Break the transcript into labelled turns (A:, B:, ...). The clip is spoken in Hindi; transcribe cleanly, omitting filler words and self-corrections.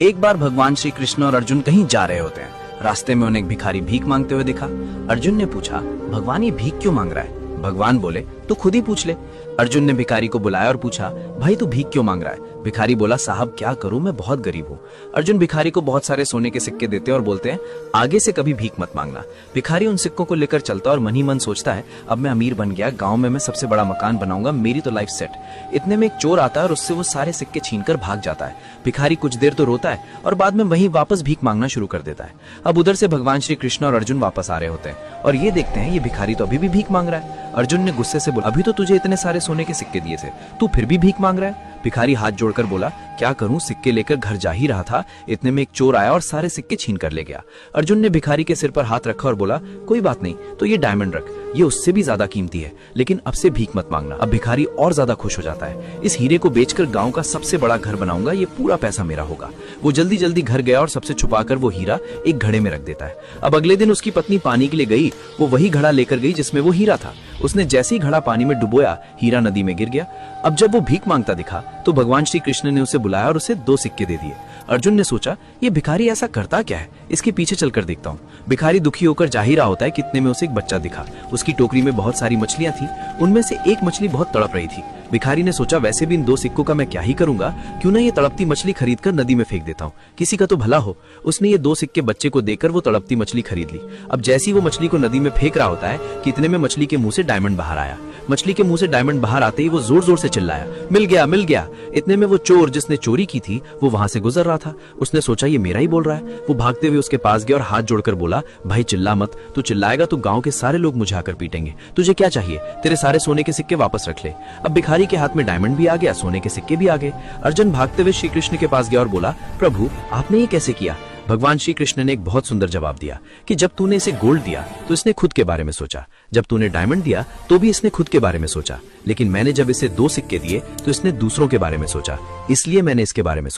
A: एक बार भगवान श्री कृष्ण और अर्जुन कहीं जा रहे होते हैं। रास्ते में उन्हें एक भिखारी भीख मांगते हुए दिखा। अर्जुन ने पूछा, भगवान ये भीख क्यों मांग रहा है? भगवान बोले, तो खुद ही पूछ ले। अर्जुन ने भिखारी को बुलाया और पूछा, भाई तू भीख क्यों मांग रहा है? भिखारी बोला, साहब क्या करूं, मैं बहुत गरीब हूँ। अर्जुन भिखारी को बहुत सारे सोने के सिक्के देते हैं और बोलते हैं, आगे से कभी भीख मत मांगना। भिखारी उन सिक्कों को लेकर चलता और मन ही मन सोचता है, अब मैं अमीर बन गया, गांव में मैं सबसे बड़ा मकान बनाऊंगा, मेरी तो लाइफ सेट। इतने में एक चोर आता है और उससे वो सारे सिक्के छीनकर भाग जाता है। भिखारी कुछ देर तो रोता है और बाद में वहीं वापस भीख मांगना शुरू कर देता है। अब उधर से भगवान श्री कृष्ण और अर्जुन वापस आ रहे होते हैं और ये देखते हैं ये भिखारी तो अभी भी भीख मांग रहा है। अर्जुन ने गुस्से से बोला, अभी तो तुझे इतने सारे सोने के सिक्के दिए थे, तू फिर भी भीख मांग रहा है? भिखारी हाथ जोड़कर बोला, क्या करूं, सिक्के लेकर घर जा ही रहा था, इतने में एक चोर आया और सारे सिक्के छीन कर ले गया। अर्जुन ने भिखारी के सिर पर हाथ रखा और बोला, कोई बात नहीं, तो ये डायमंड रख, ये उससे भी ज्यादा कीमती है, लेकिन अब से भीख मत मांगना। अब भिखारी और ज्यादा खुश हो जाता है, इस हीरे को बेचकर गांव का सबसे बड़ा घर बनाऊंगा, ये पूरा पैसा मेरा होगा। वो जल्दी जल्दी घर गया और सबसे छुपाकर वो हीरा एक घड़े में रख देता है। अब अगले दिन उसकी पत्नी पानी के लिए गई, वो वही घड़ा लेकर गई जिसमें वो हीरा था। उसने जैसे ही घड़ा पानी में डुबोया, हीरा नदी में गिर गया। अब जब वो भीख मांगता दिखा तो भगवान श्री कृष्ण ने उसे बुलाया और उसे 2 सिक्के दे दिए। अर्जुन ने सोचा, ये भिखारी ऐसा करता क्या है, इसके पीछे चलकर देखता हूँ। भिखारी दुखी होकर जा ही रहा होता है कि इतने में उसे एक बच्चा दिखा। उसकी टोकरी में बहुत सारी मछलियां थी, उनमें से एक मछली बहुत तड़प रही थी। भिखारी ने सोचा, वैसे भी इन 2 सिक्कों का मैं क्या ही करूंगा, क्यों ना ये तड़पती मछली खरीद कर नदी में फेंक देता हूँ, किसी का तो भला हो। उसने ये 2 सिक्के बच्चे को देकर वो तड़पती मछली खरीद ली। अब जैसी वो मछली को नदी में फेंक रहा होता है कि इतने में मछली के मुंह से डायमंड बाहर आया। मछली के मुंह से डायमंड बाहर आते ही वो जोर जोर से चिल्लाया, मिल गया मिल गया। इतने में वो चोर जिसने चोरी की थी वो वहां से गुजर रहा था। उसने सोचा, ये मेरा ही बोल रहा है। वो भागते हुए उसके पास गया और हाथ जोड़कर बोला, भाई चिल्ला मत, तू चिल्लाएगा तो गांव के सारे लोग मुझे आकर पीटेंगे। तुझे क्या चाहिए? तेरे सारे सोने के सिक्के वापस रख ले। अब भिखारी के हाथ में डायमंड भी आ गया, सोने के सिक्के भी आ गए। अर्जुन भागते हुए श्री कृष्ण के पास गया और बोला, प्रभु आपने ये कैसे किया? भगवान श्री कृष्ण ने एक बहुत सुंदर जवाब दिया कि जब तूने इसे गोल्ड दिया तो इसने खुद के बारे में सोचा, जब तूने डायमंड दिया तो भी इसने खुद के बारे में सोचा, लेकिन मैंने जब इसे 2 सिक्के दिए तो इसने दूसरों के बारे में सोचा, इसलिए मैंने इसके बारे में सोचा।